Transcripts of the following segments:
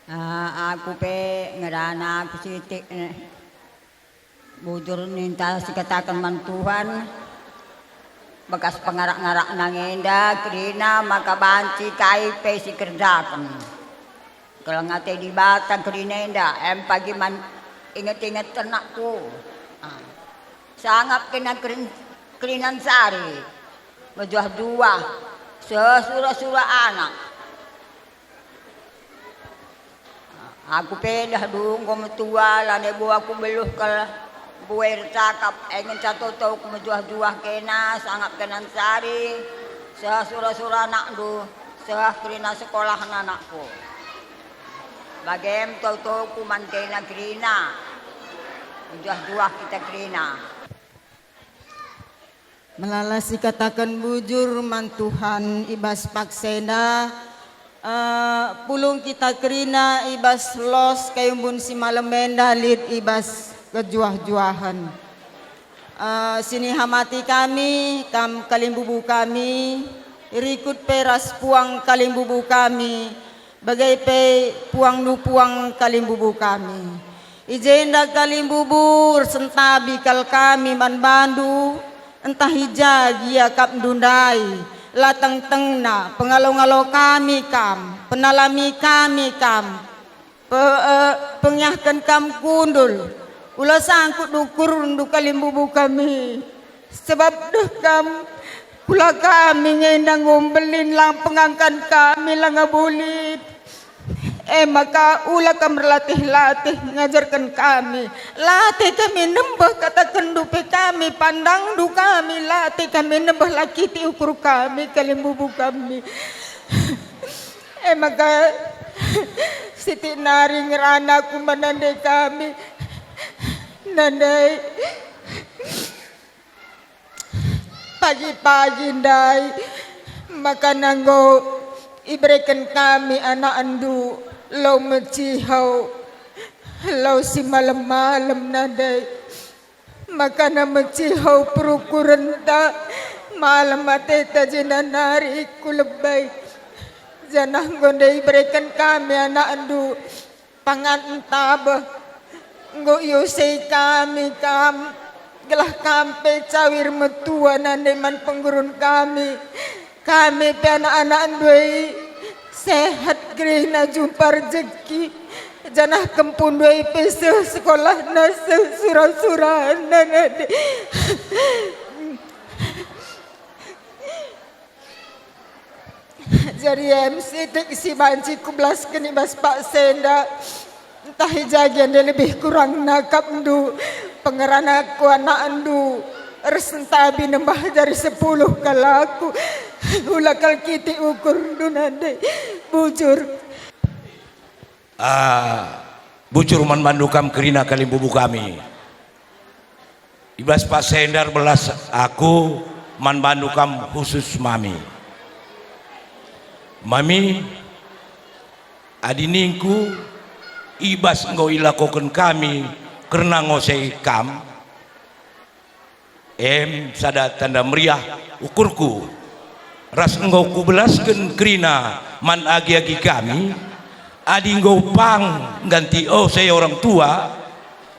Aku pe ngerana aku sitik bujur ninta sikatakan man Tuhan bekas pengarak-ngarak nangenda kerina maka banci kai pe si kerjakan kalau ngate di batang kerina enda pagi man inget-inget ternakku sangat kena kerinan sari bejuah dua sesura-sura anak. Aku pedah dong ko metua lane bu aku beluh kal buer cakap ingin catoto ku mejuah-juah kena sangat kenan sari sesura-sura anak du kerina sekolah anakku bagem tau ku man kena kerina mejuah-juah kita kerina melalasi katakan bujur man Tuhan ibas paksena pulung kita kerina ibas los kayumbun si malemenda lid ibas kejuah-juahan sini hamati kami kalimbubu kami rikut peras puang kalimbubu kami bagai pe puang nu puang kalimbubu kami ijenda kalimbubur sentabi kal kami man bandu entah hija gia kap dundai latang tengna pengalo-ngalo kami kam penalami kami kam pengyahkan kam kundul ulah sangkut dukur ndu kalimbubu kami sebab deh kam pula kami ngendang ngombelin lang pengangkan kami lang ngabulit maka ulah kam latih ngajarkan kami latih kami nembah katakan dupe kami pandang du kami latih kami nembah laki ti ukur kami kalimbubu kami maka Siti Nari ngerana ku menandai kami nandai pagi-pagi ndai maka nanggo iberikan kami anak andu lau mecihau lau si malam-malam nadai maka na mecihau perukuran tak malam mateta jenan nari ku lebay janah gondai berikan kami anak andu pangan tabah nggo yusei kami kam gelah kampe cawir metua nandai man penggurun kami pe anak-anak andui sehat gerina jumpa rezeki janah kempun dua pese sekolah nase surah-surah nanade jadi MC tek si banci kublas keni bas Pak Senda entah jagian dia lebih kurang nakap ndu pengerana ku anak andu resentabi nembah dari 10 kalaku ulakal kiti ukur dunade bujur bujur man bandukam kerina kalimbubu kami ibas Pak Sendar belas aku man bandukam khusus mami adiningku ibas engkau ilakokan kami karena ngosei kam sada tanda meriah ukurku ras engkau kubelaskan kerina man agi-agi kami adi engkau pang ganti saya orang tua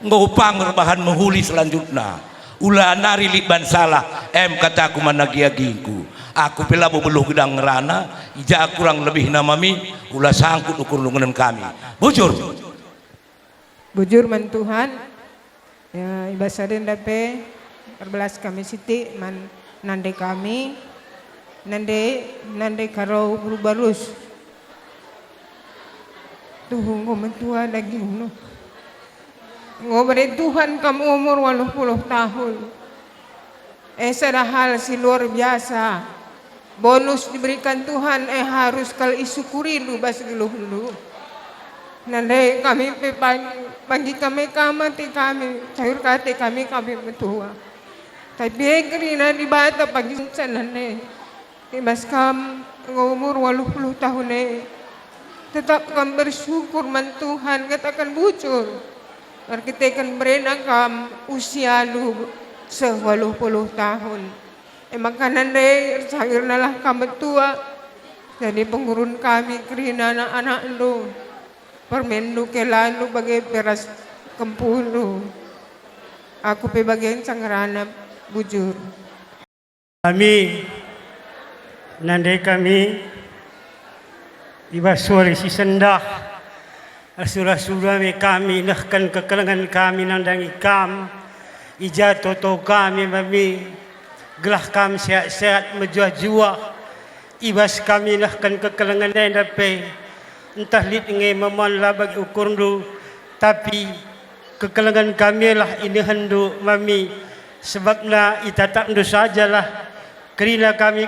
engkau pang rebahan menghuli selanjutnya ulah nari liban salah kataku man agi-agiku aku pela beluh gedang ngerana ija kurang lebih namami ulah sangkut ukur lungan kami bujur man Tuhan ya ibasaden dape berbelas kami siti man nande kami nande karo berubarus Tuhan ngomen Tuhan lagi ngobrol Tuhan kamu umur 80 tahun ada hal si luar biasa bonus diberikan Tuhan harus kal isyukuri dulu bas dulu nande kami pagi kami kamati kami sayur kate kami betua tapi kerina di bata pagi sanane tibas kam ngumur 80 tahun tetap kam bersyukur man Tuhan katakan bujur kita kan berenang kam usia lu 80 tahun makanan sayur nalah kam betua jadi pengurun kami kerina anak-anak lu permendu kelanu bagai peras kempuno. Aku pe bagian sangrana bujur. Kami, nandai kami, iba suara si sendah, asura-sura kami, nahkan kekalangan kami nandang ikam, ija toto kami mami, gelah kami sehat-sehat menjuah-juah, ibas kami nahkan kekalangan lain dapat, entah lid ngai memon lah bagi ukur du, tapi kekalangan kami lah ini hendu mami, sebabna ita tak ndu sajalah. Kerana kami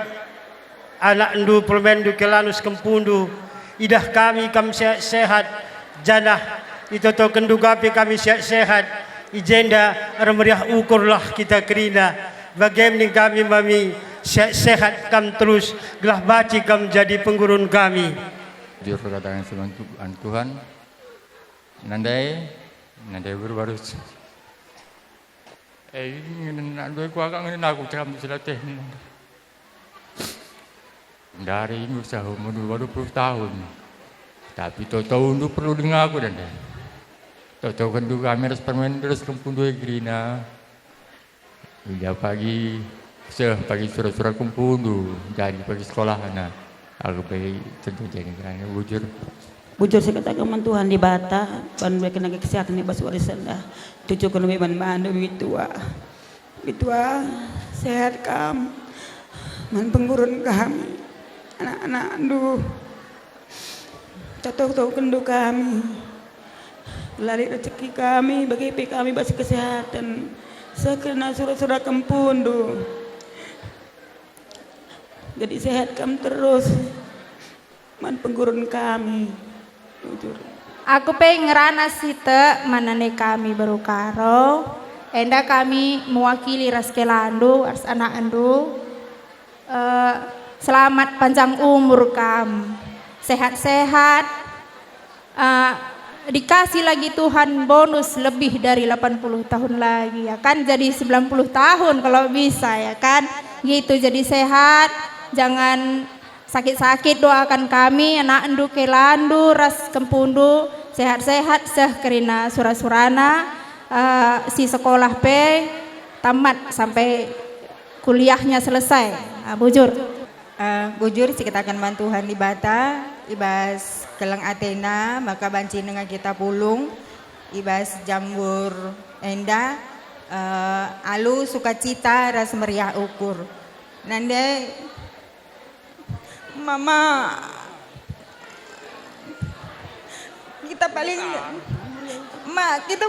anak ndu permendu kelanus kempundu, idah kami sehat janah itu to kendu kami sehat ijenda remeriah ukurlah kita kerana bagaimana kami mami sehat kam terus gelah baci kam jadi penggurun kami. Jujur perkataan Tuhan, nandai baru nandai ku agak ngene aku cakap selatih ni. Dari ini usaha umur 20 tahun. Tapi tahu-tahu itu perlu dengar aku dan tahu-tahu kan juga kami harus permain terus kumpul dua gerina. Ia pagi surat-surat kumpul dulu. Jadi pagi sekolah na. Aku pergi tentu jadi kerana bujur. Bujur saya katakan Tuhan di bata, pan mereka nak kesehatan ni basuh warisan dah. Cucu kena beban mandu bitua sehat kam, man penggurun kami. Anak-anak aduh tahu kendu kami lari rezeki kami bagi kami bagi kesehatan sekena surah-surah kempun du jadi sehat kami terus man penggurun kami jujur aku pengen ngerana site manane kami baru karo enda kami mewakili ras kelandu ras anak andu selamat panjang umur kamu, sehat-sehat, dikasih lagi Tuhan bonus lebih dari 80 tahun lagi ya kan, jadi 90 tahun kalau bisa ya kan, gitu jadi sehat, jangan sakit-sakit doakan kami anak endu kelandu ras kempundu sehat-sehat kerana surah-surana si sekolah pe tamat sampai kuliahnya selesai, bujur. Bujur cikitakan bantuhan di bata ibas kelang Athena maka banci dengan kita pulung ibas jambur enda alu sukacita ras meriah ukur nande mama kita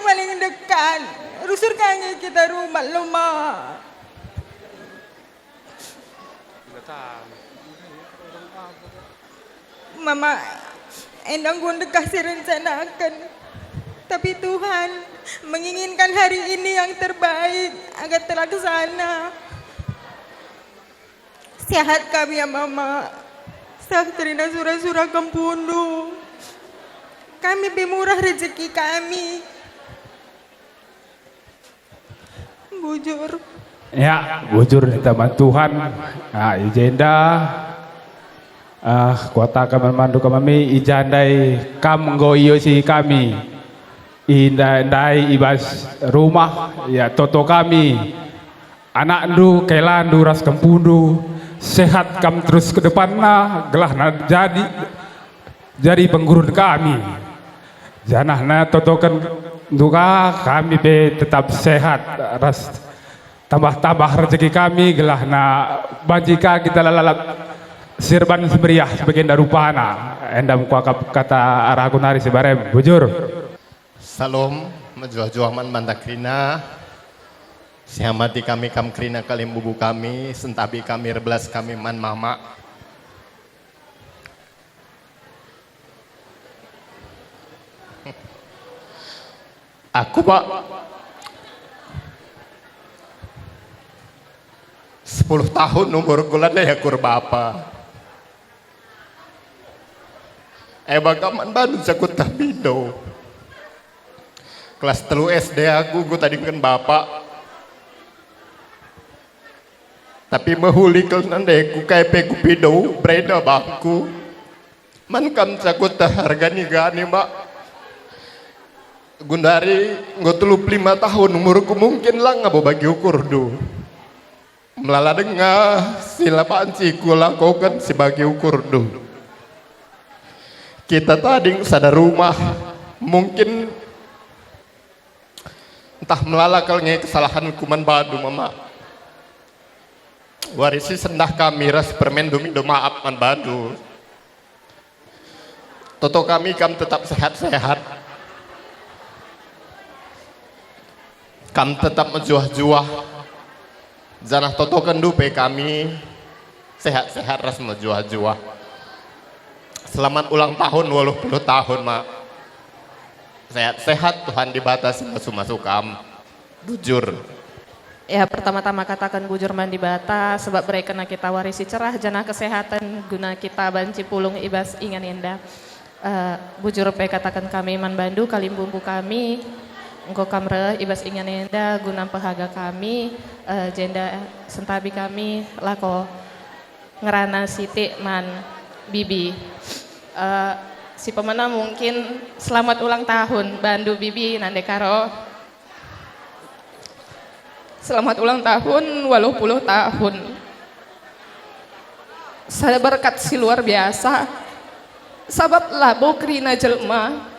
paling dekat rusur kangen kita rumah luma mama endang gunde kasih rencanakan tapi Tuhan menginginkan hari ini yang terbaik agar terlaksana sehat kami ya mama sakterina surah-surah kempundu kami bimurah rezeki kami bujur ya bujur minta bantuan ijenda kuota kami mandu kami ijandai kam goyo si kami indai ibas rumah ya toto kami anak ndu kelandu ras kempundu sehat kam terus ke depanna gelah jadi penggurun kami janahna toto kan duka kami be tetap sehat ras tambah-tambah rezeki kami gelah na banjika kita lalap sirban semeriah sebagian darupana endam kuakap kata aragunari sebarem bujur salam menjuah-juah man mandakrina sihamati kami kam krina kalim bubu kami sentabi kami rebelas kami man mama aku pak 10 tahun umur gulan ya kur bapa bagaman Bandung sakut tabido kelas 3 SD aku tadi kan bapak tapi mahuli kalau nande ku kayak peku pido breda baku man kam sakut harga nih gani mbak Gundari ngotulup 5 tahun umurku mungkin lah ngabo bagi ukur do. Melala dengar sila panci ku lakukan sebagai ukur do. Kita tadi sadar rumah mungkin entah melala kalnya kesalahan kuman badu mama. Warisi sendah kami ras permen do maaf man badu. Toto kami tetap sehat-sehat. Kam tetap menjuah-juah. Zanah toto kendupe kami sehat-sehat ras menjuah-juah. Selamat ulang tahun 80 tahun mak. Sehat-sehat Tuhan dibatasi masuk kam. Bujur. Ya pertama-tama katakan bujur mandi bata sebab mereka kita warisi cerah janah kesehatan guna kita banci pulung ibas ingan indah. Bujur pe katakan kami man bandu kalim bumbu kami. Engkau kamre ibas ingan enda guna pehaga kami jenda sentabi kami lako ngerana siti man bibi si pemana mungkin selamat ulang tahun bandu bibi nande karo selamat ulang tahun 80 tahun saya berkat si luar biasa sabab labo krina jelma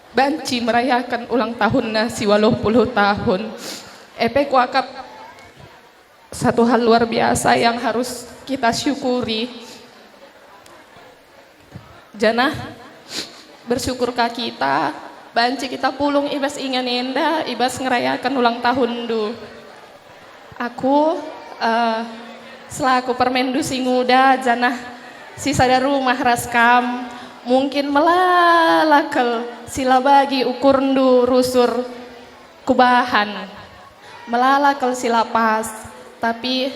banci merayakan ulang tahun nasi 80 tahun. Epe kuakap satu hal luar biasa yang harus kita syukuri. Janah bersyukurkah kita banci kita pulung ibas ingan enda ibas ngerayakan ulang tahun du. Aku selaku permendu singuda janah sisa dari rumah raskam mungkin melalakel sila bagi ukur ndu rusur kubahan melalakel sila pas tapi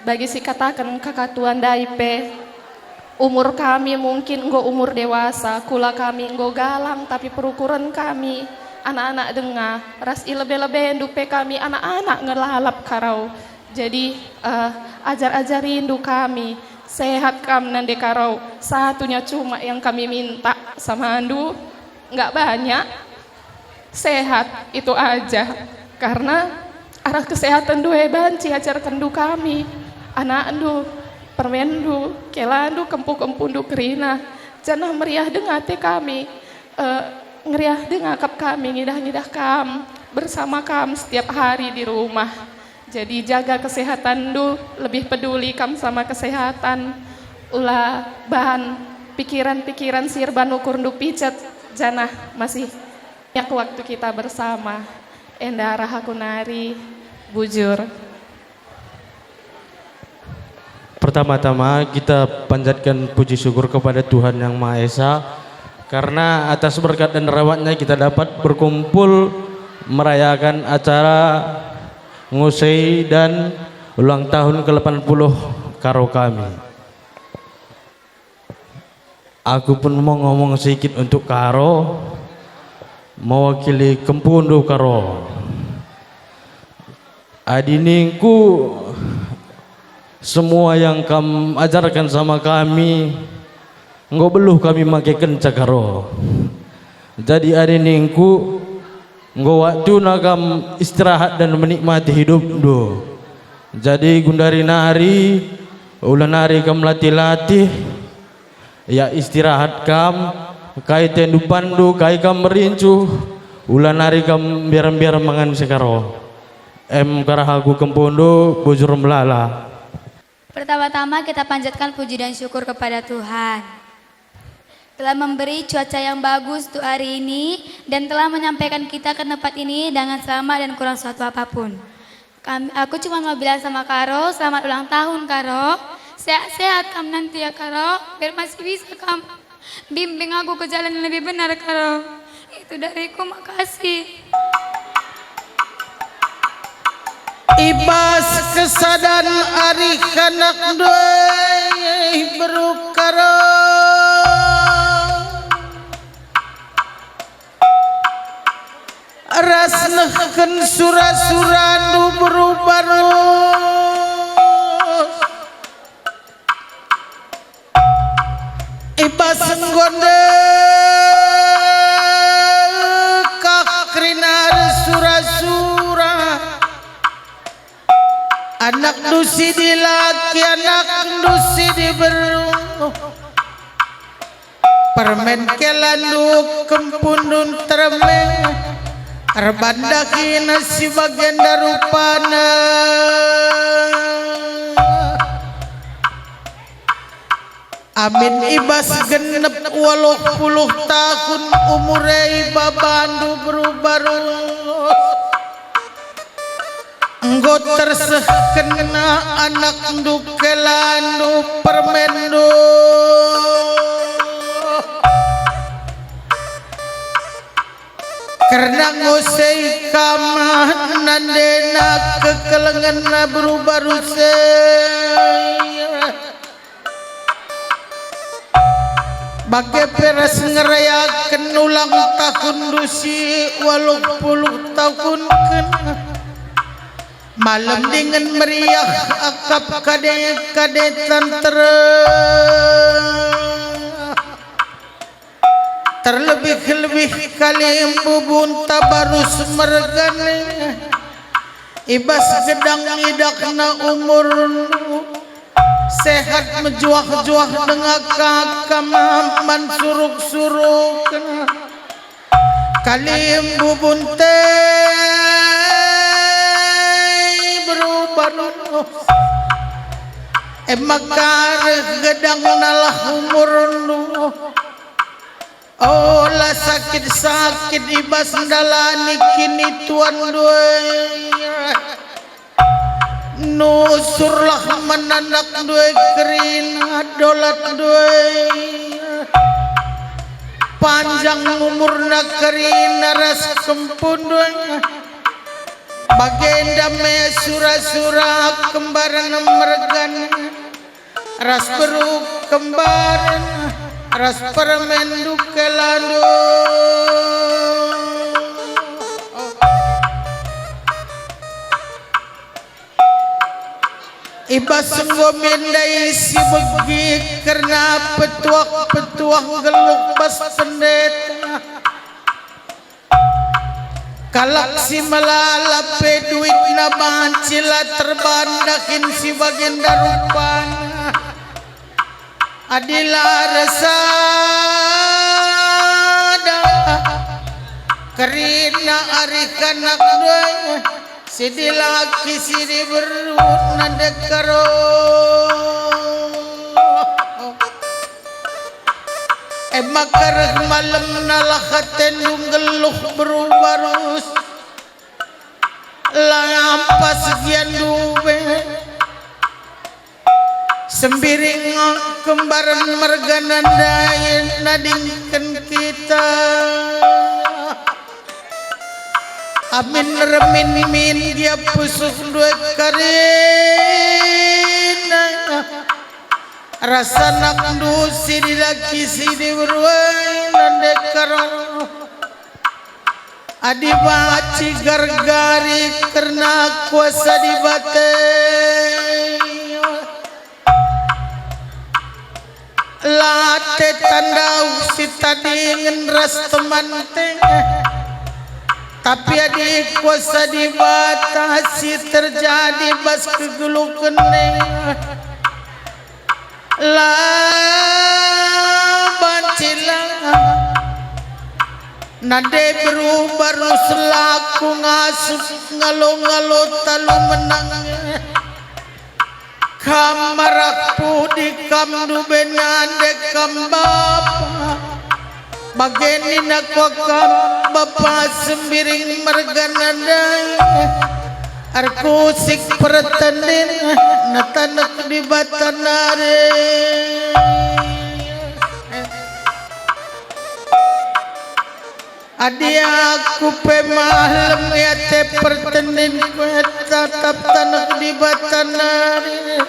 bagi si katakan kakatuan daipe umur kami mungkin nggo umur dewasa kula kami nggo galang tapi perukuran kami anak-anak dengar ras ilebe-lebe dupe kami anak-anak ngelalap karau jadi ajar-ajarin du kami sehat kam nande karau satunya cuma yang kami minta sama andu nggak banyak sehat itu aja karena arah kesehatan dua banci ajarkan du kami anak andu permendu kelandu kempu du kerina janah meriah dengate kami ngeriah dengakap kami ngidah-ngidah kam bersama kam setiap hari di rumah. Jadi jaga kesehatan du, lebih peduli kam sama kesehatan. Ulah bahan pikiran-pikiran sirban ukur du picat janah masih banyak waktu kita bersama. Enda rahaku nari bujur. Pertama-tama kita panjatkan puji syukur kepada Tuhan Yang Maha Esa karena atas berkat dan rahmatnya kita dapat berkumpul merayakan acara ngusai dan ulang tahun ke-80 karo kami. Aku pun mau ngomong sedikit untuk karo, mewakili Kempundu karo. Adiningku semua yang kamu ajarkan sama kami, nggak beluh kami make kenca karo. Jadi adiningku nggo waktu nakam istirahat dan menikmati hidup do. Jadi gundari nari ulan nari kam latih-latih ya istirahat kam kai tendu pandu kai kam merincu ulan nari kam biar mangan sekaro karahaku Kempundu bujur melala. Pertama-tama kita panjatkan puji dan syukur kepada Tuhan telah memberi cuaca yang bagus untuk hari ini dan telah menyampaikan kita ke tempat ini dengan selamat dan kurang suatu apapun. Aku cuma mau bilang sama Karo, selamat ulang tahun Karo. Sehat-sehat kamu nanti ya Karo, biar masih bisa kamu bimbing aku ke jalan yang lebih benar Karo. Itu dariku, makasih. Ibas kesadan ari kanak doy berukaro rasnehkeun surah-surah nu berubarus ibas nggonde kakri anak dusi di laki anak dusi di beru permen kelandu kempundun termeng arbandaki nasi bagian darupana amin ibas genep 80 tahun umure babandu berubaru enggo terseh kena anak nduk kelandu permendu karena ngosei kamah nandena kekelengan berubaru bagai peras ngerayakan ulang tahun dusi 80 tahun kena malam dengan meriah akap kadetan terlebih-lebih kali bubun tabarus mergane ibas gedang idakna umur sehat menjuah-juah dengan kakaman suruk-suruk kali bubun berubah emakar gedang nalah umur oh lah sakit-sakit ibas ndalani kini tuan doi nusurlah menanak doi kerina dolat doi panjang umurna kerina ras kempun doi bagenda me surah-surah kembaran mergan ras beru kembaran ras permen dukelandu ibas ngomendai si begi karena petuah geluk bas pendeta kalak si melalape duit na bancila terbandakin si bagian darupana adilah resada kerina arikanak doi sidi laki sidi berut nadekaro makar malam nalahaten geluh berubarus lampas sekian duwe sembiring kembaran merganan dayen nadingkan kita amin remin min dia pusuh dua karina rasa nak dusi di laki sidi berwain nandekaro adi baci gargari karena kuasa di batai late tandau si tadi ngeras teman tapi adik kuasa dibatasi terjadi bas kegulung kening laban cilang nade berubah selaku ngasup ngalo-ngalo talu menang kamaraku di kamdu benande kambab bageni nakwakam bapak sembiring merganandai arku sik pertandin natanak di batanare adi aku pemalam ya te pertandin tetap tanak di batanare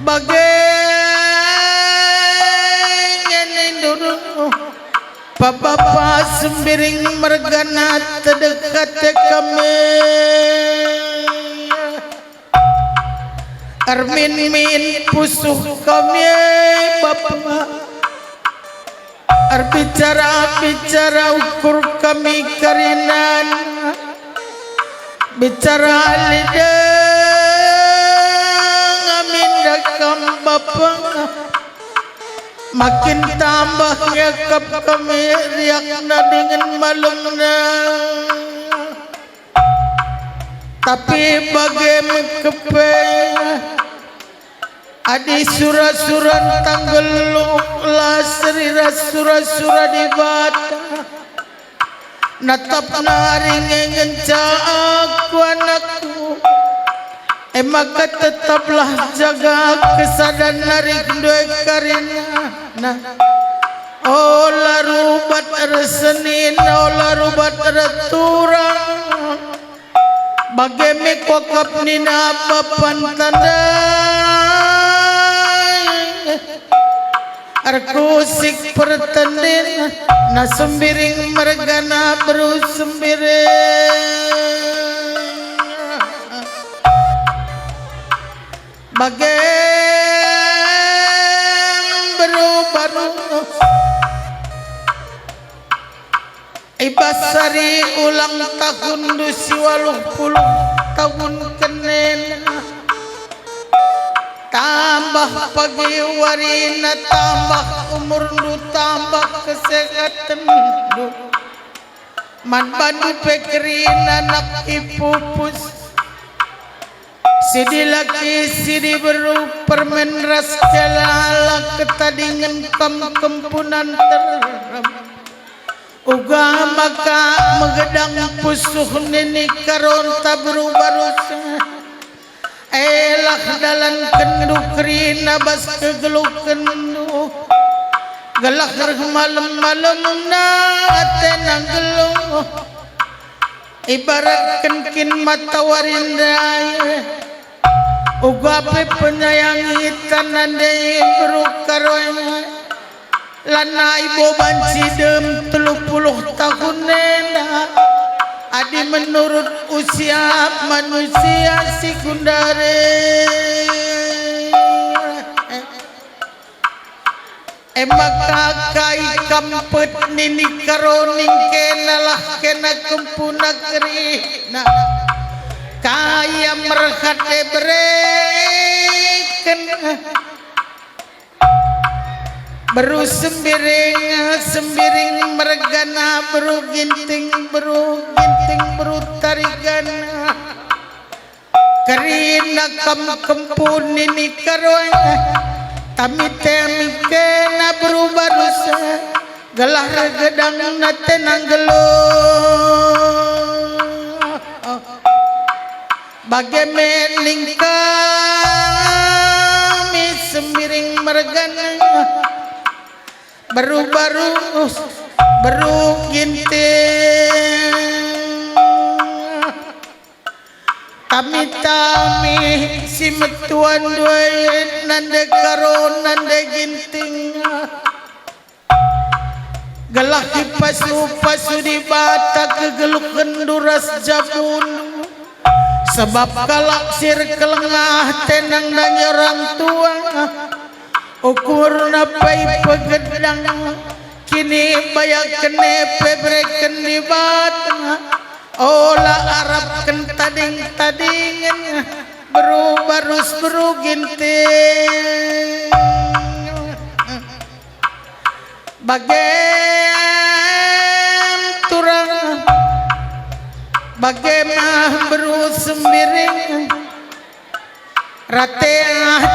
bageni dulu Papa sembiring mergana terdekat kami Armin min pusuh kami Bapak Arbicara ukur kami karinan bicara lidah ngamin dakam bapak makin tambah yakap kami riakna dengan malungna tapi bagaimana kepeng adi surah-surah tanggal lah serira surah-surah di bata natap naring ngenca aku anakku maka tetaplah jaga kesadaran narik dua karina nah oh larubat resenin oh larubat returang bagaimana kokap nina papan tanda arkusik pertandin na sembiring mergana beru sembiring bagaimana beru-baru ibasari ulang tahun 20 tahun kenen tambah pagi warina tambah umur du tambah kesehatan du man bandu pekerin anak ipupus sidi laki sidi beru permen ras jalala ketadingan kempunan terram uga maka megedang pusuh nini karon tabru barusa elah dalan kendu kerina bas kegeluk kendu gelak malam-malam na tenang geluh ibarat kenkin mata warindaya ugape penyayangi tanande berukaroy lana ibu banci dem 30 tahun nena adi menurut usia manusia sekundare maka kai kampet nini karoning kenalah kena kempuna kerina kaya merhat ebreken beru sembiring mergana beru ginting beru tarigana karina kempun ini karoy tami kena beru barusa gelah gedang na tenang geluh bagaimana kami sembiring mergana baru ginting tami si metuan duit nande karon nande ginting gelah pasu di bata kegeluk kenduras jabun sebab kalaksir kelengah tenang dan orang tua ukur napai pegedang kini bayak kene pebreken di bata olah Arab kentading-tadingen beru ginting bagaimana beru sembiring rate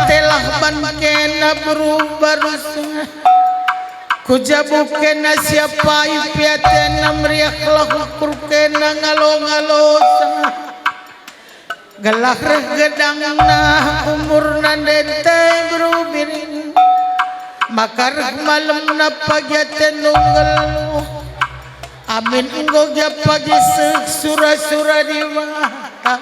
telah ban kena beru barus kujabu kena siapa ipiatena meriak lahukur kena ngalo-ngalo gelah gedang nah umur nandente berubiring makar malam na pagi nunggal amin enggoga pagi surah-surah di mata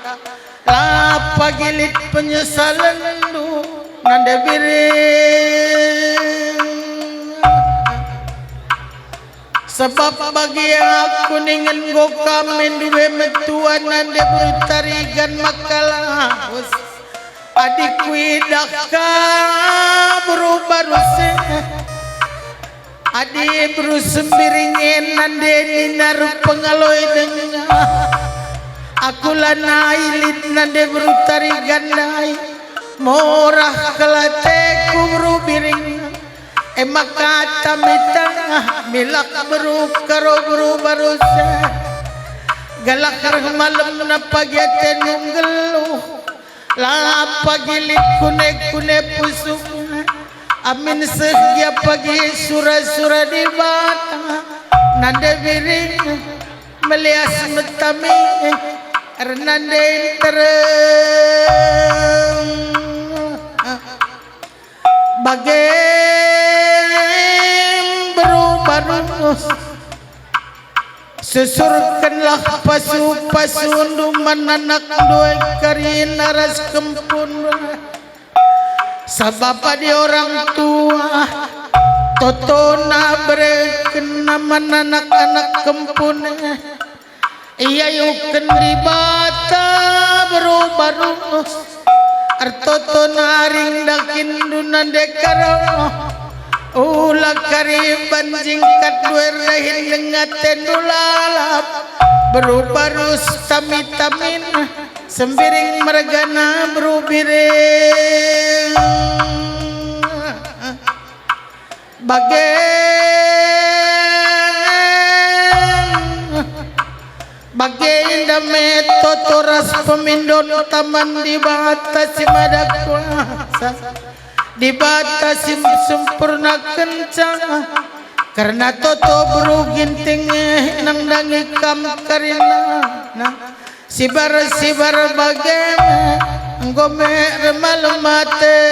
la pagilit penyesalan du nande biring sebab bagi aku ningen go kamen duwe metuan nande bertarigan makalah adik widaka berubaruse adik berusembiringin nande ninar pengaloy dengar Aku lanailit nande berutari gandai morah kelateku berubiring emak kata mitang milak beru karo beru barusa galak malam na pagi tenunggeluh la pagi kune kune pusuk amin sehgia pagi sura-sura di bata nande biring melias metami Renande tereng bagai berubah susurkanlah pasu-pasu unduman anak dua karin aras kempun sabab di orang tua totona bereken nama anak-anak kempun iya yuken di bata berubah artoto naring dakin dunan dekaro ulah kariban jingkat duer dahin dengaten dulalap berubah tamitamin sembiring mergana berubiring bagai dame totoras pemindon taman di batasi madakuasa di batasi sempurna kencang karena toto beruginting nang dangi kam karina sibar bagai ngome remal mate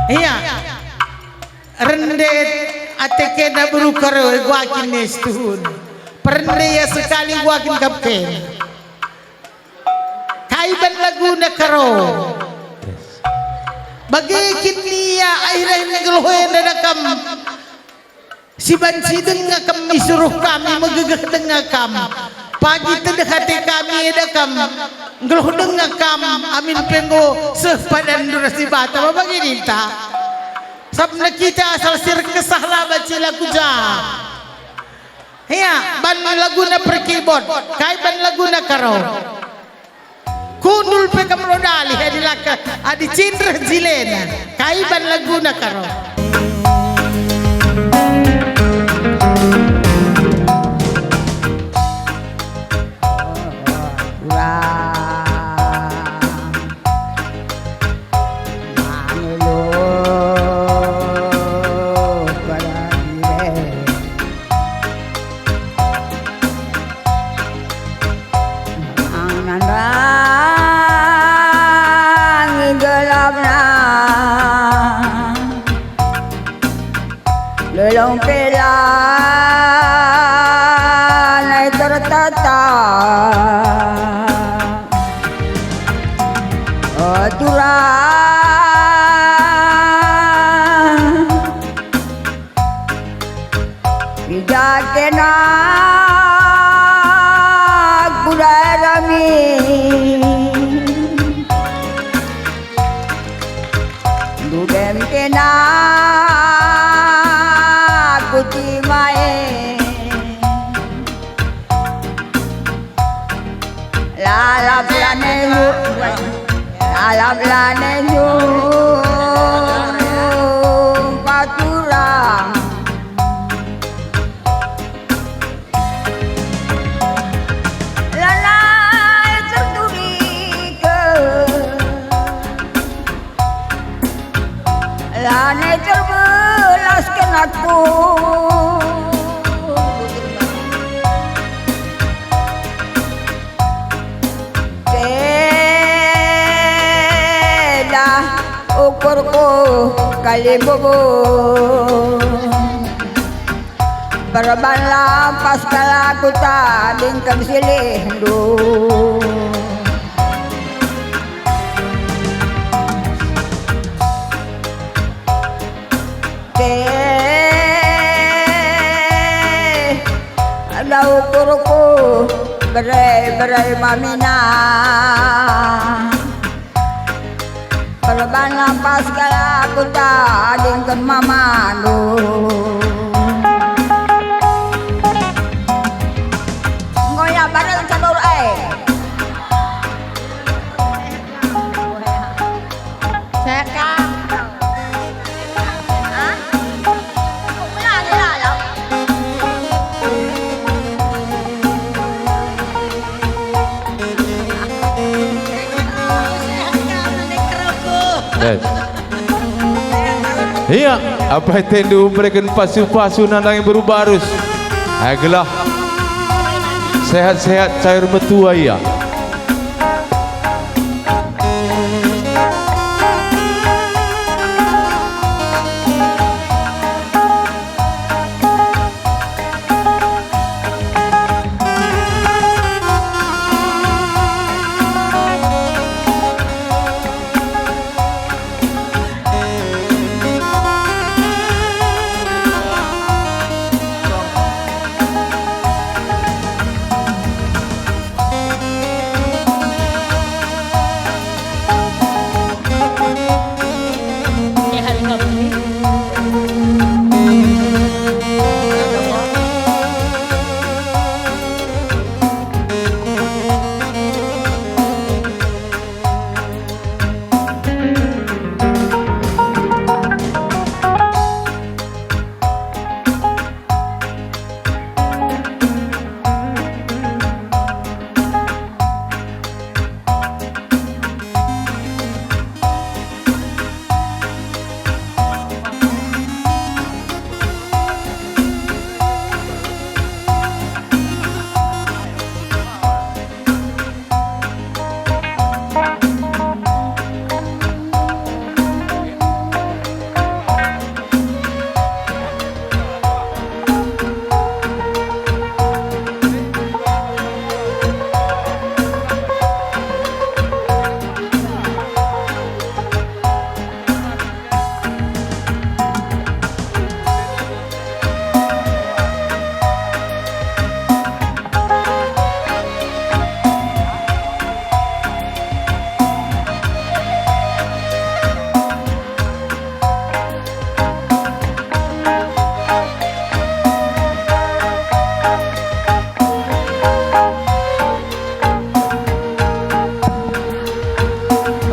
iya rendet ateke na berukaro guakin nestun pernah ya sekali guakin kapten kaiban lagu na karo bagi kinia akhirnya ngeluhin na kam si bansi denga kam isuruh kami megegah denga kam pagi terdekati kami ada kam ngeluh denga kam amin penggo sepadan durasi bata bagi ninta sabna kita asal sir kesahlah baca lagu jah ya ban lagu na perkibot kai ban lagu na karo kundul pe kamrodali hadilaka adi cindra jilena kai ban lagu na karo Lelong pela naik tertata aturan tidak kena kudarami dudem kena kuti mae la plane patura la terturi ke lane terbelaskan aku ukurku kali bubu berban lampas kala ku tadingkan silindu ada ukurku berai mamina Perban lampas kala aku tadingkan mamanu Iya, apa tendu berikan pasu-pasu nandang yang baru-barus. Ayolah, sehat-sehat cair betua ya.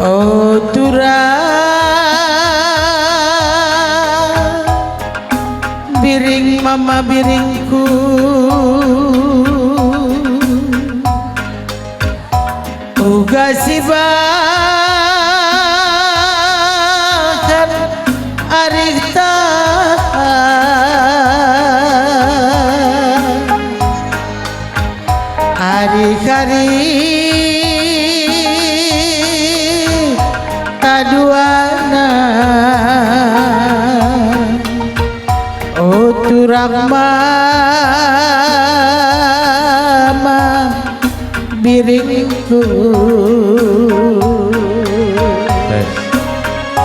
Oh biring mama biringku, uga sibahan arih tahan hari-hari kaduana. Oh turang mama biringku.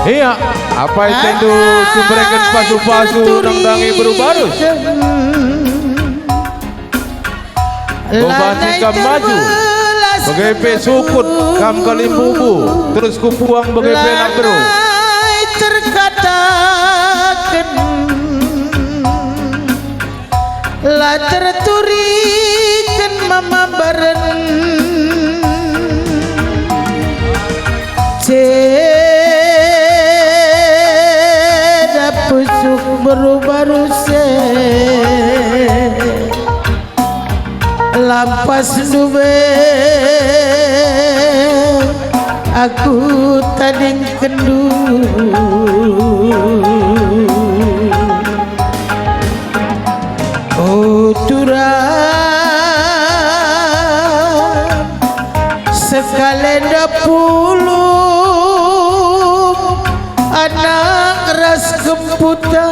Iya, apa itu diberikan pasu-pasu nandang baru-barus. Gobasi kam maju, bagai sukut kam kalimbubu, terus kupuang bagai nak terus. Terkatakan la terturikan mama baren ceda pusuk baru-baru se lampas dube aku tading kendu. Oh turang sekalenda puluh anak ras kemputan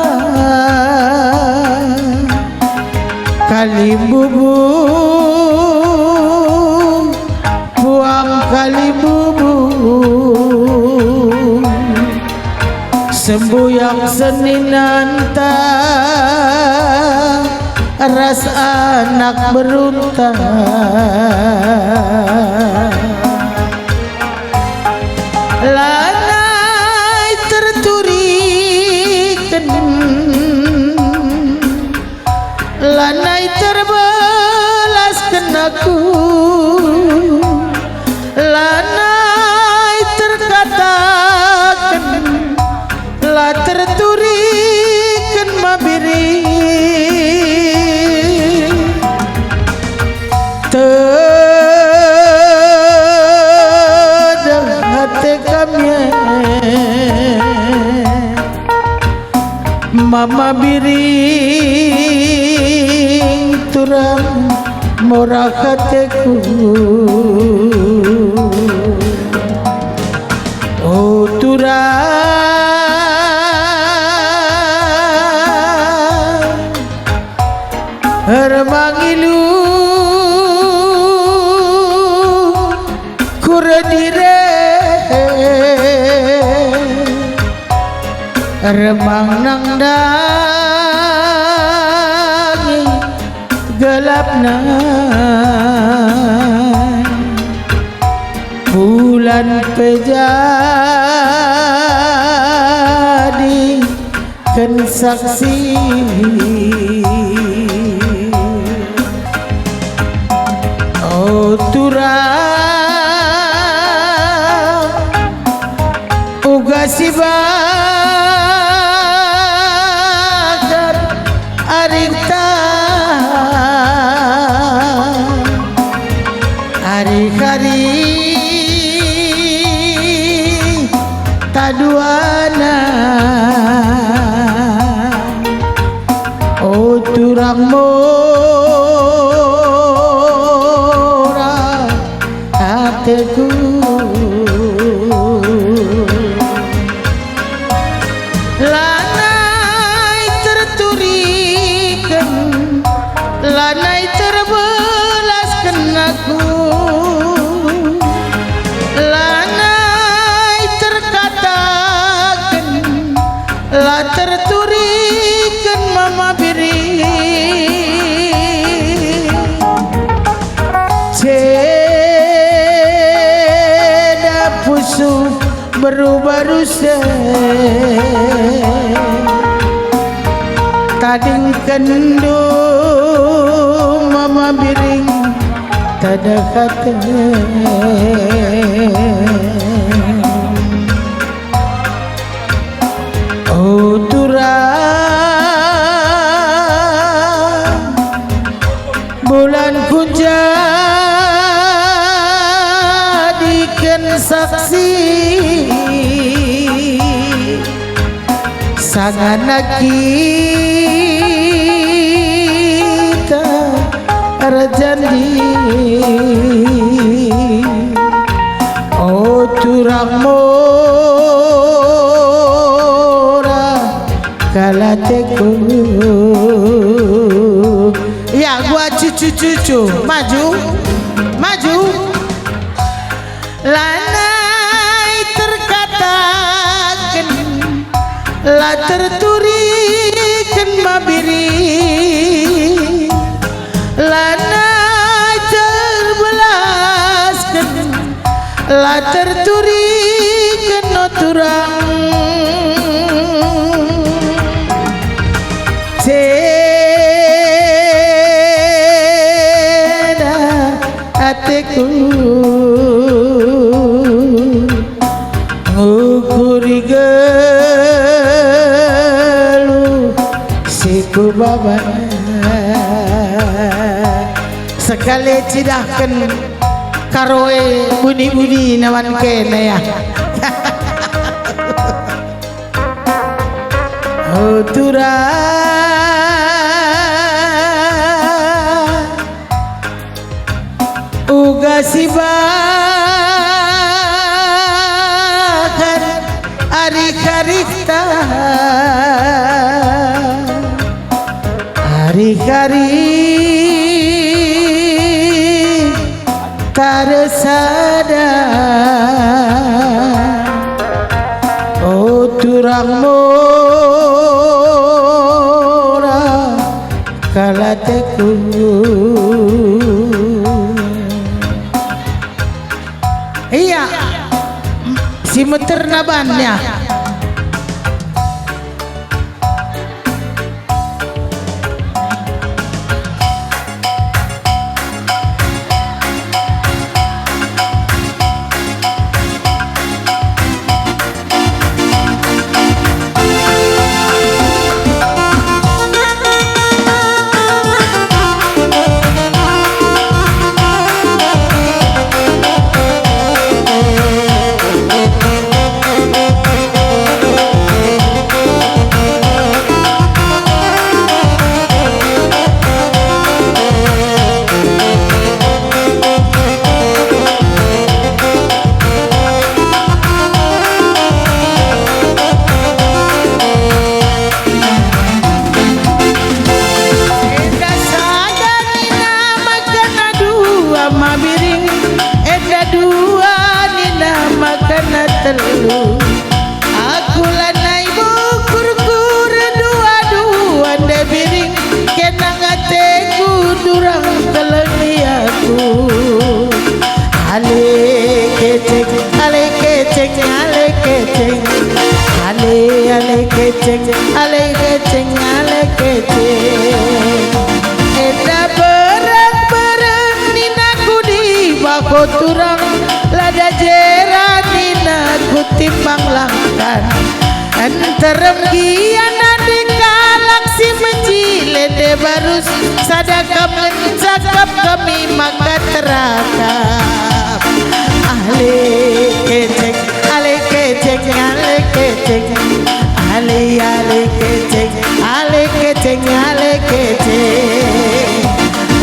kalimbubu buang kalimbubu sembuyang seninanta ras anak berunta. Lanai terturikan lanai terbelaskan aku lanai terkatakan la terturikan mabiri tedah hati kami mama biring turang murah hatiku. Oh turang hermangilu kuredire remang nang dangi gelap nang bulan pejadi kan saksi. Oh turang uga si bakar arikta hari-hari taduana. Oh turang mora hatiku. Lanai terturikan, lanai terbelaskan aku, lanai terkatakan, lah terturikan mama biri. Ceda pusu baru-baru tading kendo mama biring tada kata. Oh turang bulan jadikan saksi sangana kita terjanji. Oh turang mora kalateku. Ya gua cucu-cucu maju maju. Lanai terkatakan, lah terturikan mabiri, lanai terbelaskan, lah terturikan no turang. Ceda hatiku ngukuri gelu siku baba sekali cidahkan karoe budi-budi nawan kene ya. Oh turang uga si bakar hari-harita hari-hari taresada. Oh turang mora kalateku. Iya si meter nabannya. ale keceng ale keceng eta berang-berang nina kudi bako turang lada jera nina kutimbang langkan antarem giana dikalak si menjile de barus sadakam mencakap kami maka terakap ale keceng ale keceng ale keceng ale ale keceng ale keceng ale keceng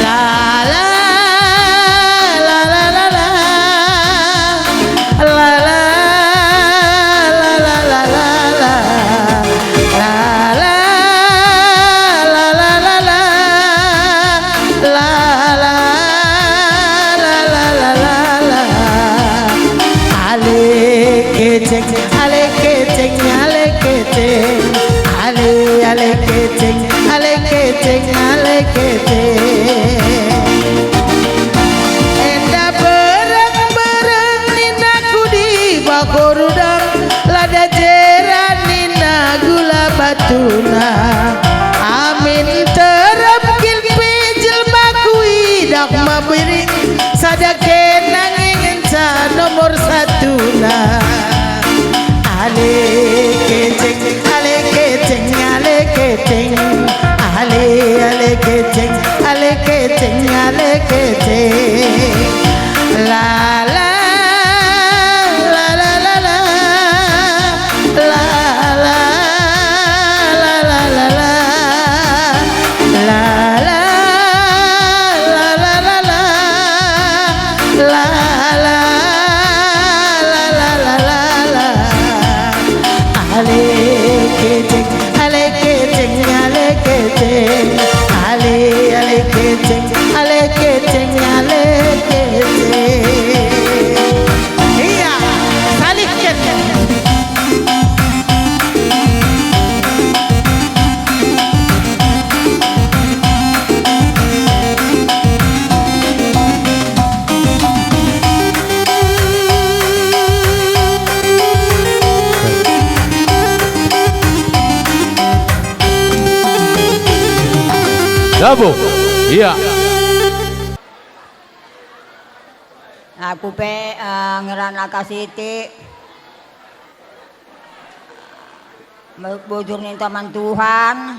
la la la la la la la la ale keceng ale keceng ale ale keceng ale keceng ale keceng enda berang-berang nina kudi bakorudang lada jera nina gula batuna amin terap kilpi jelma kui dak mabiring sadake nanging nomor satuna ale keceng ale keceng ale keceng ale ale keceng ale keceng ale keceng la la la la la la la la la la la la la iya salikkan Dabu, iya. Aku pe ngerana kasiti bujur ning taman Tuhan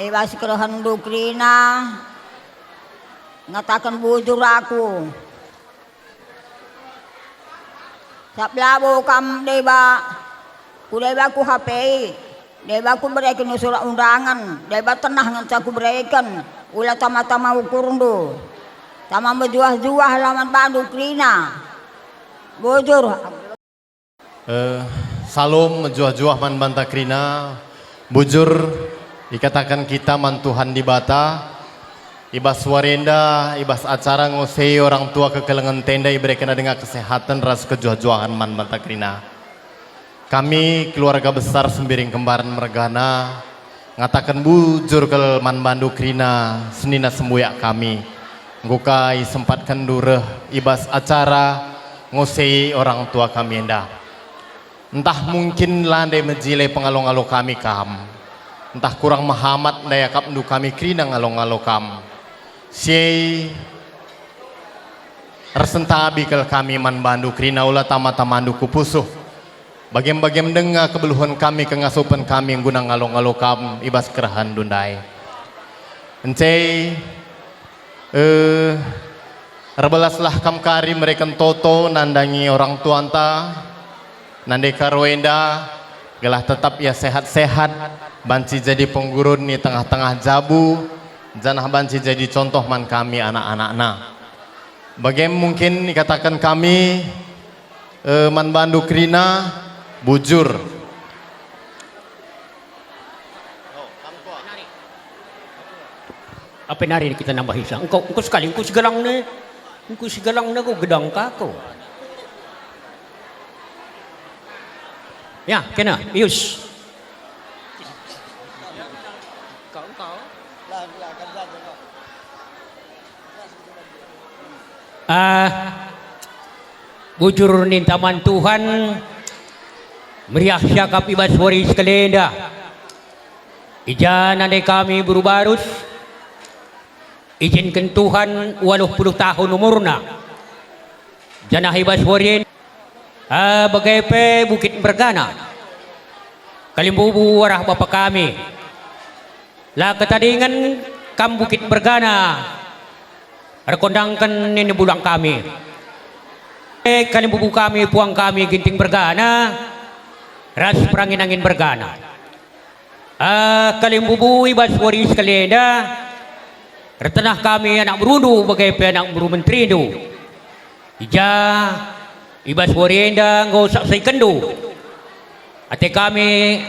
iwas kehendak Rina ngatakan bujur aku saplabo kam deba kudeba ku HP deba ku berikan surat undangan deba tenah ngan ku berikan ulah tama-tama ukurundu tama berjuah-juah laman Bandung Rina bujur Salom menjuah-juah man banta Krina bujur dikatakan kita man Tuhan di bata ibas warenda ibas acara ngosei orang tua kekelengan tenda iberikan dengan kesehatan ras kejuah-juahan man banta Krina kami keluarga besar sembiring kembaran mergana ngatakan bujur ke man Bandung Krina senina sembuyak kami ngukai sempatkan dureh ibas acara ngosei orang tua kami endah entah mungkin landai menjilai pengalong-along kami kam entah kurang mahamat daya kap ndu kami Krina ngalong-along kam sei resentabi kel kami man Bandu Krina ulah tama-tamandu kupusuh bagian-bagian dengar kebeluhan kami kengasupan kami yang guna ngalong-along kam ibas kerahan dundai encei rebelaslah kam kari mereka toto nandangi orang tua anta nandai karwenda gelah tetap ya sehat-sehat banci jadi penggurun di tengah-tengah jabu janah banci jadi contoh man kami anak-anakna bagaimana mungkin dikatakan kami man Bandu Krina bujur apa nari kita nambah hisang engkau sekali engkau segalang na kau gedang kako ya kena Pius bujur nin taman Tuhan meriah syakap ibas waris kalenda. Ijan andai kami berubarus, izinkan Tuhan 80 tahun umurna. Janah ibas warin, bagai pe Bukit Bergana. Kalimbubu warah bapa kami. Lah ketadingan kam Bukit Bergana. Rekondangkan ini bulang kami. Kalimbubu kami, puang kami ginting Bergana. Ras perangin angin Bergana. Kalimbubu ibas waris kalenda. Retanah kami anak berundu bagai pe anak buru menteri itu. Ija ibas warienda ngau saksai kendu. Ate kami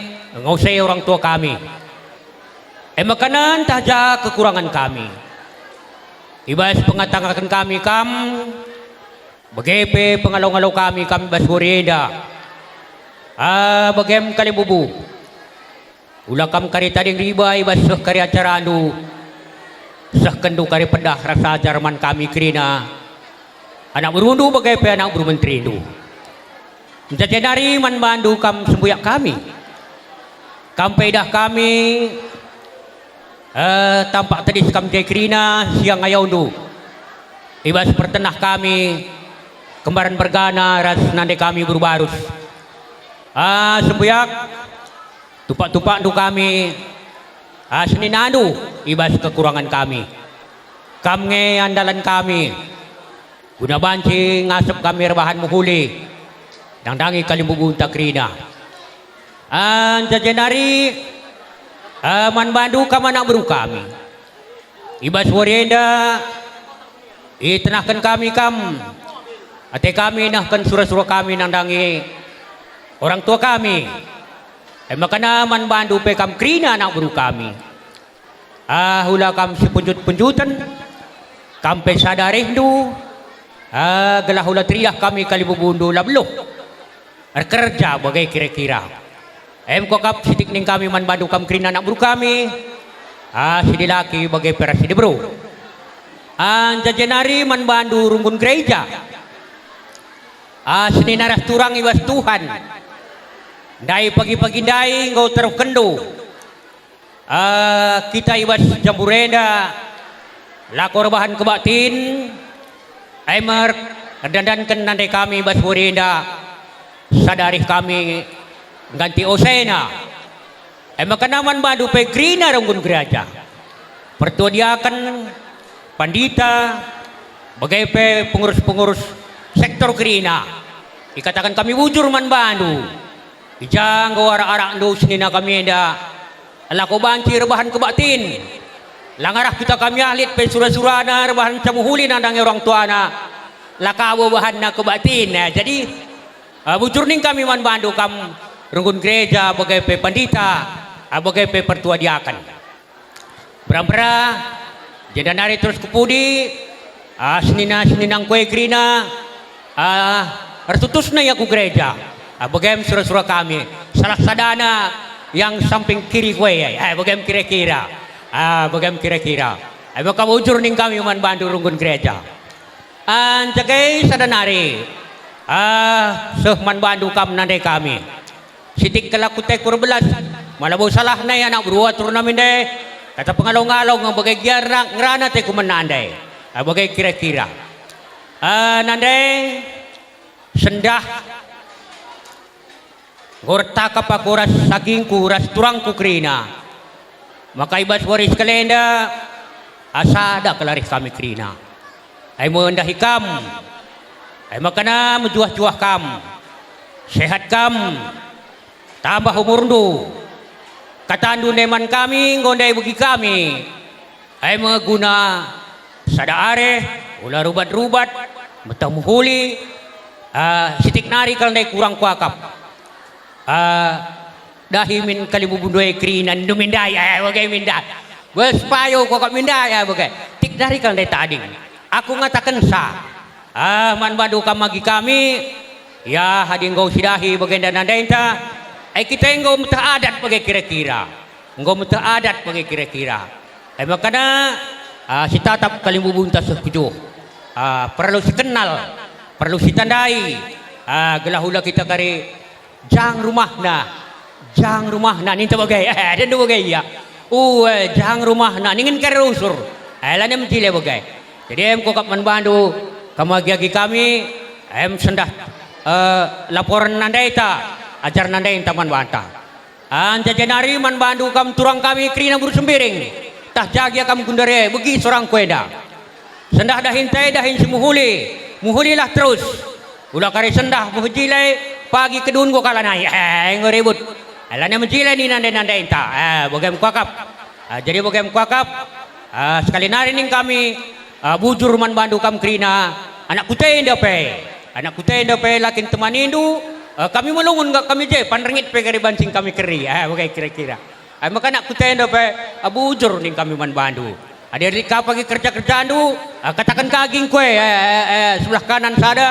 ngau say orang tua kami. Makanan taja kekurangan kami. Ibas pengatangakan kami kam bagai pe pengalau-ngalau kami ibas warienda. Bagem kalimbubu. Ulah kam kari tading riba ibas sah kari acara andu. Sah kendu kari pedah rasa Jerman kami krina. Anak berundu bagai pe anak buru menteri itu. Jadi dari man bandu kam sembuyak kami. Kam pedah kami tampak tadi kam krina siang ayau tu. Ibas pertenah kami kembaran Bergana ras nande kami berubarus. Sembuyak tupak-tupak tu kami Senin anu ibas kekurangan kami. Kamnge andalan kami. Guna banci ngasap kami rebahan muhuli. Dangdangi kalimbubu takrina. Jajanari man bandu kamana beru kami. Ibas warienda itenahkan kami kam. Ate kami nahkan surah-surah kami nangdangi orang tua kami. Makana man bandu pe kam krina anak beru kami. Hula kam sepunjut-punjutan. Kampe sadarih du. Gelah hula triah kami kalibubundu labluh. Kerja bagai kira-kira. Kokap sidik ning kami man bandu kam krina anak beru kami. Sidi laki bagai peras sidi bro. Jajanari man bandu runggun gereja. Senin aras turang ibas Tuhan. Dai pagi-pagi dai ngau teruk kendo. Kita ibas jamburenda. Lakor bahan kebatin. Aimer dandankan nandai kami ibas warienda. Sadarih kami ganti osena. Makanaman badu pe grina runggun gereja. Pertuadiakan pandita bagai pe pengurus-pengurus sektor grina. Ikatakan kami wujur man bandu. Ijang arak-arak ndo senina kami enda. Lako banci rebahan kebatin. Langarah kita kami alit pe surah-surana rebahan camuhuli nandangi orang tuana. Lakawo bahan na kebatin. Jadi bujur ning kami man bandu kam runggun gereja bagai pe pandita, bagai pe pertuadiakan. Beram-bera jadanari terus kepudi seninang kue grina tertutusna ya ku gereja. Bagai surah-surah kami salah sadana yang samping kiri kue bagai kira-kira. Bagai kira-kira. Maka bujur ning kami man bandu runggun gereja. Jagai sadanari sehman bandu kam nandai kami. Sitik kelaku tekur belas. Malabu salah na anak beruat turnamen deh. Kata pengalong-along ng bagay gyarang ngrana te kumanandai. Bagay kira-kira. Nandai sendah gorta kapakuras saging kuras turang kukrina. Maka ibas waris kalenda asada kelaris kami krina. Ay mendahi kam. Ay makana menjuah-juah kam. Sehat kam. Tambah umur du. Katandu neman kami ngondai bagi kami. Ay maguna sada are ulah rubat-rubat betang muhuli sitik nari kalau naik kurang kuakap. Dahi min kalibubundoy krinan dumindai bagai minda. Bespayo kokak mindai bagai. Tik dari kalau naik tading. Aku ngatakan sa. Man badu kamagi kami ya hading go sidahi bagai dananda kita engkau muta adat bagai kira-kira. Engkau muta adat bagai kira-kira. Makanya si tatap kalimbubun tas setuju. Perlu si kenal, perlu si tandai. Gelahula kita kari jang rumah na ninta bagay dan do bagay ya jang rumah na ningin kerusur ala nem tile bagay jadi ko kap manbandu kamagi kami sendah laporan nandaita ajar nandai taman banta anja janari manbandu kam turang kami krina buru sembiring tah jagia kam gundare begi sorang kueda sendah dahin tay dahin muhuli lah terus ulah kari sendah muhjilai pagi kedun ko kala nai ngeribut alana menjilai ni nandai ta bogem kuakap jadi bogem kuakap sekali nari ning kami bujur manbandu kam krina anak kutai ndape lakin temanindu kami melungun enggak kami je panrengit pe kari bancing kami keri bagai kira-kira maka anak kutai ndape bujur ning kami manbandu ada rika pagi kerjaan du katakan kaging kue sebelah kanan sada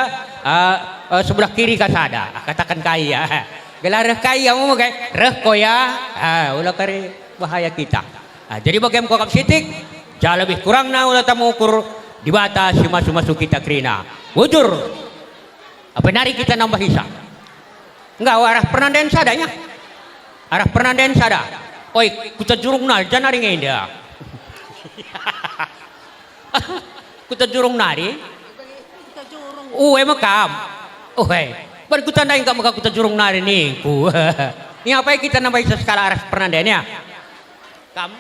sebelah kiri kasada katakan kaya gelar kaya mau kayak reh koya ulah kari bahaya kita jadi bagaimana kokap sitik jauh lebih kurang na ulah tamu ukur di batas masuk kita krina bujur apa nari kita nambah hisa enggak arah penandain sadanya oi kuta jurung nal janari ngenda kuta jurung nari makam baru kuta nai enggak maka kuta jurung nari nih ini apa kita nambah skala aras penandainya kamu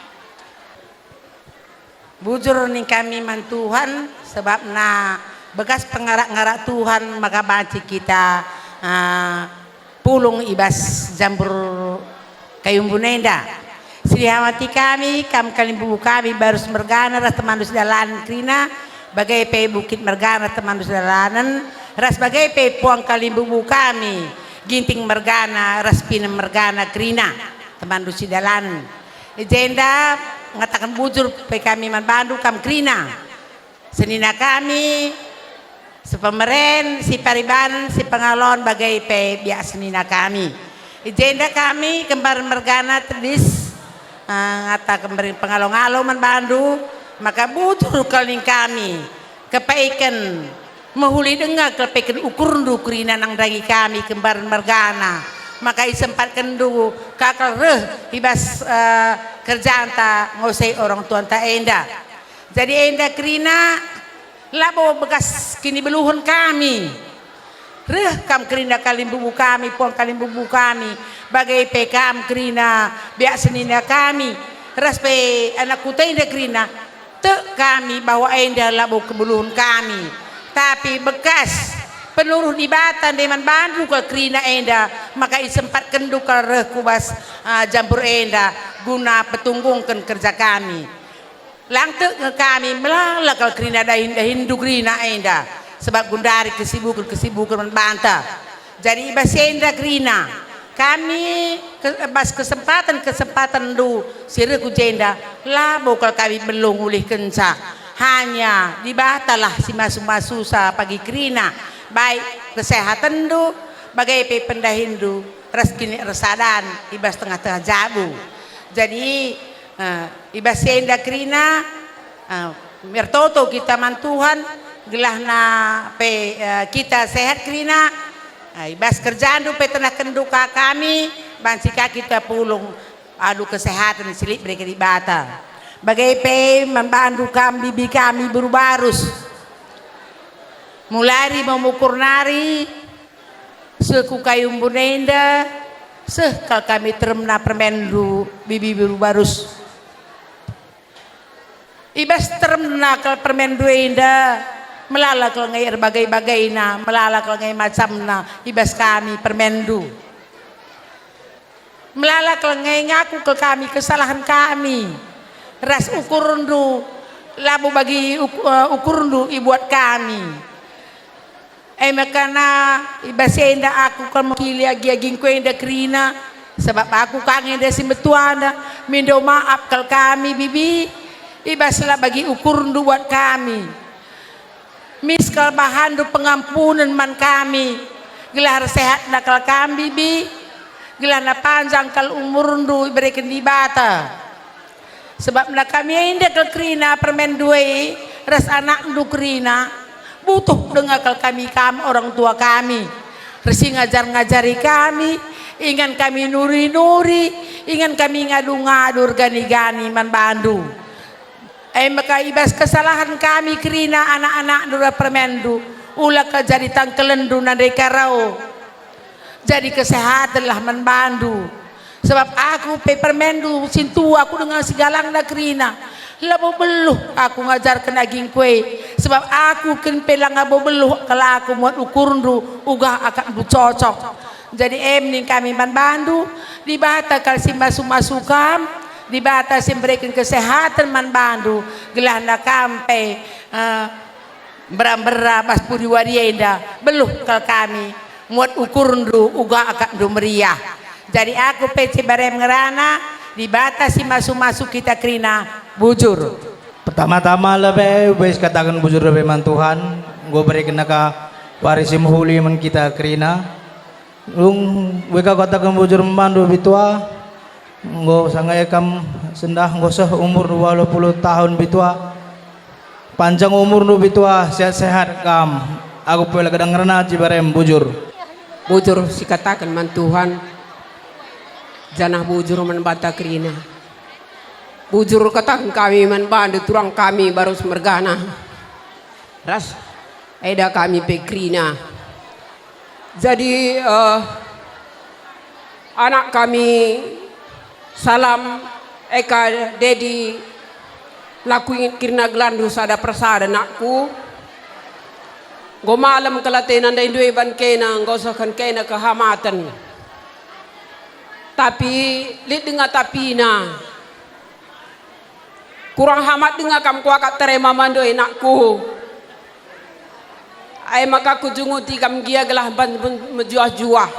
bujur nih kami mantuhan sebab na bekas pengarak-ngarak Tuhan maka baci kita pulung ibas jambur kayung bunenda Sri Hawati kami kalimbubu kami baru mergana ras temandus dalan krina bagai pe bukit mergana temandus dalanan ras bagai pe puang kalimbubu kami ginting mergana ras pinem mergana krina temandus dalan jenda mengatakan bujur pe kami manbandu kam krina senina kami sepemeren si pariban si pengalon bagai pe biak senina kami jenda kami kembar mergana terdis ngata kembali pengalong-along manbandu maka butuh kaling kami kepaikan mahuli dengar kepaikan ukur krina nang dagi kami kembar mergana maka isempatkan du kakal hibas kerjaan ta ngosei orang tuan ta enda jadi enda krina labo bekas kini beluhun kami kam krina kalimbubu kami puang kalimbubu kami bagai pekam krina biak senina kami ras pe anak kutai enda krina te kami bawa enda labo kebeluhun kami tapi bekas penuruh di batan deman bandu ke krina enda maka isempat kendu ke kubas jambur enda guna petunggungkan kerja kami langte kami melala ke krina dahin du krina enda sebab gundari kesibukan membantah jadi ibas enda krina kami bas kesempatan du sireku jenda lah bokal kami belum ulih kenca hanya dibatalah si masu sa pagi krina baik kesehatan du bagai pe pendahin du ras kini resadan ibas tengah-tengah jabu jadi ibas enda krina mertoto kita mantuhan gelah na pe kita sehat krina ibas kerjaan du pe tenah kenduka kami bansika kita pulung adu kesehatan silip mereka di bata bagai pe membantu kami bibi kami berubarus mulai memukur nari seku kayung bunenda sekal kami teremna permendu bibi berubarus ibas teremna kal permendu enda melala kalau ngair bagai-bagai na melala kalau ngair macam na ibas kami permendu melala kalau ngair ngaku ke kami kesalahan kami ras ukurundu labu bagi ukurundu ibuat kami makana ibas enda aku kalau mukili agi kwenda krina sebab aku kangen desi betuana mindo maaf kalau kami bibi ibaslah bagi ukurundu buat kami miskal bahan du pengampunan man kami gelar sehat nakal kami bi gelar na panjang kal umur du berikan di bata sebab na kami indah kal krina permen duwe ras anak du krina butuh dengar kal kami orang tua kami Resi ngajar-ngajari kami, ingan kami nuri-nuri, ingan kami ngadu-ngadur gani-gani man bandu. Maka ibas kesalahan kami kerina anak-anak dura permendu, ulah ke jadi tangkelendu nandai karau. Jadi kesehatan lah man bandu. Sebab aku pepermendu sintu aku dengan segalang na kerina. Labo beluh aku ngajar kena daging kue. Sebab aku ken pelang abo beluh kalau aku muat ukurundu ugah akan cocok. Jadi ning kami man bandu di bata kal masuk-masukam di bata berikan kesehatan man bandu gelanda kampe beram-beram pas pudi warienda beluh kal kami muat ukurundu ugah akan meriah. Jadi aku peci barem ngerana di bata masuk-masuk kita kerina bujur. Pertama-tama lebih wis katakan bujur lebih man Tuhan, gue berikan ka warisi muhuli man kita kerina. Lung weka katakan bujur membandu bitua, gue sangai kam sendah gue sah umur 20 tahun bitua, panjang umur nu bitua sehat-sehat kam. Aku pula kadang ngerana cibarem bujur. Bujur si katakan man Tuhan, janah bujur man bata kerina. Bujur katakan kami man bandu turang kami baru semergana. Ras eda kami pekrina. Jadi anak kami salam eka dedi lakuin kirna gelandu sada persada nakku. Go malam kelatenan dan dua ban kena ngosokan kena kehamatan. Tapi lid dengar tapina kurang hamat dengar kam kuakat terima mando enakku. Ai maka ku junguti kam gia gelah ban menjuah-juah.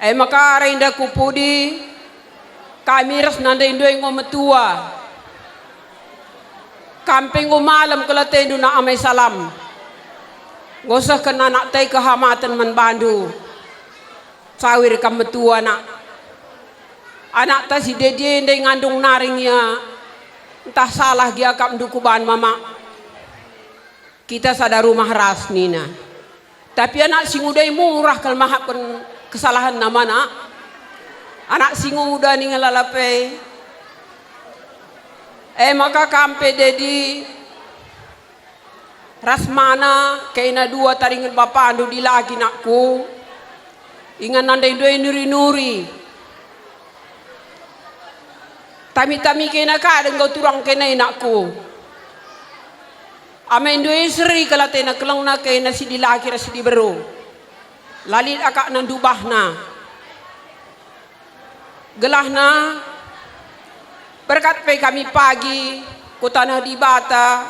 Ai maka renda ku pudi kami ras nanda indoi ngometua. Kamping go malam kelaten na amai salam. Gosah kena nak tai kehamatan man bandu. Sawir kam metua anak ta si dedie ndai ngandung naringnya entah salah dia kam dukuban mama kita sadar rumah ras nina tapi anak singudai murah kal mahap kesalahan nama anak singuda ni ngalalape maka kampe dedi rasmana kaina dua taringan bapa andu dilagi nakku ingan nandai dua nuri-nuri tami-tami kena ka dengan turang kena inakku amen dua seri kalatena kelang na kena si dilaki rasi diberu lalit akak nan dubahna gelahna berkat pe kami pagi ku tanah di bata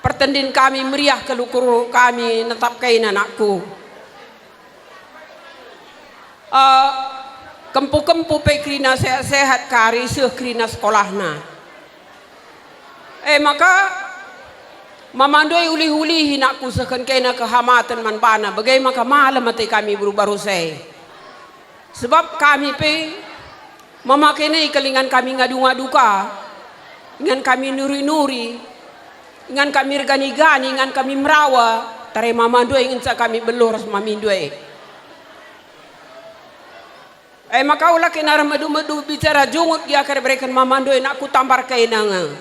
pertendin kami meriah kelukur kami netap kain anakku kempu-kempu pe krina sehat-sehat kari seuh krina sekolahna maka mamandoi uli-uli hinakku seken kena kehamatan man bana bagai maka malam mati kami baru saya sebab kami pe memakai kelingan kami ngadu-ngaduka dengan kami nuri-nuri dengan kami regani-gani dengan kami merawa tare mamandoi ngenca kami belur mamindoi maka ulah kena madu-madu bicara jungut dia akan berikan mamandoi nak ku tambar kainanga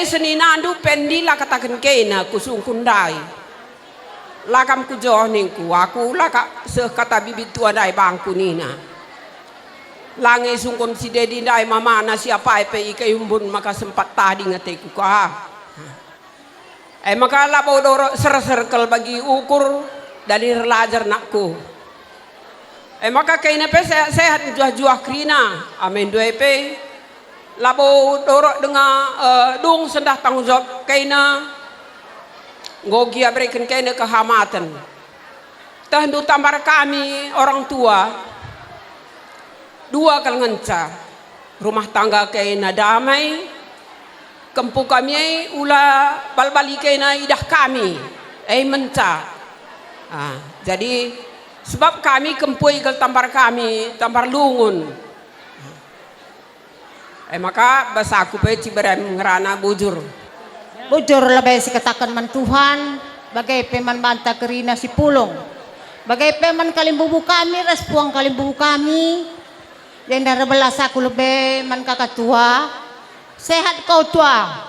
seninandu pendila katakan kaina ku sungkundai lakam ku johningku aku laka sekata bibit tua dai bangku nina lange sungkun si dedi dai mama na siapa pe ikayumbun maka sempat tadi ngateku ka maka labo doro ser-serkel bagi ukur dari relajar nakku maka kaina pe sehat juah-juah krina amen dua pe labo dorok dengan dung sendah tanggung jawab kaina ngogia berikan kaina kehamatan tahandu tambar kami orang tua dua kalenganca rumah tangga kaina damai kempu kami ula bal-bali kaina idah kami menca jadi sebab kami kempui ke tampar kami, tampar lungun. Maka bahasa aku pe ciberem ngerana bujur. Bujur lebih si katakan man Tuhan, bagai peman banta kerina si pulong. Bagai peman kalimbubu kami, ras puang kalimbubu kami. Yang dari belas aku lebih man kakak tua. Sehat kau tua.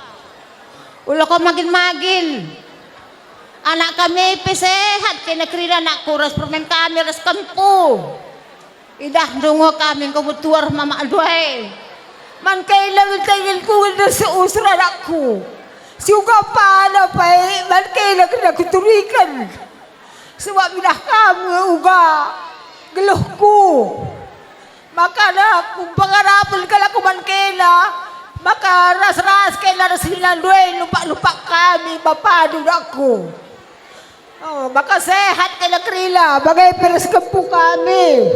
Ulah kau magin-magin. Anak kami sehat kena kerina anak kuras permen kami ras kempu. Idah dungo kami kau betuar mama aduai. Man kailangan tinggal ko na sa usra anakku. Siuga paano pa man kailangan na kuturikan. Sebab bidah kamu uga geluh ku. Maka na kung pangarapan ka lang kuman kaila, maka ras-ras kaila ras hilanduay, lupa-lupa kami, mapado na ako. Oh, maka sehat kaila krila, bagay peres kampu kami.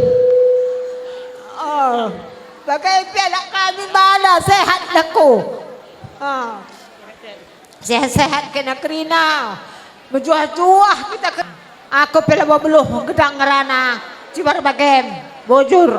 Oh, bagay pianak kami mana, sehat na ko. Oh, sehat-sehat kaila krina. Majuah-juah kita. Ako pala mabeluh, gedang ngerana, cibar bagem, bojur.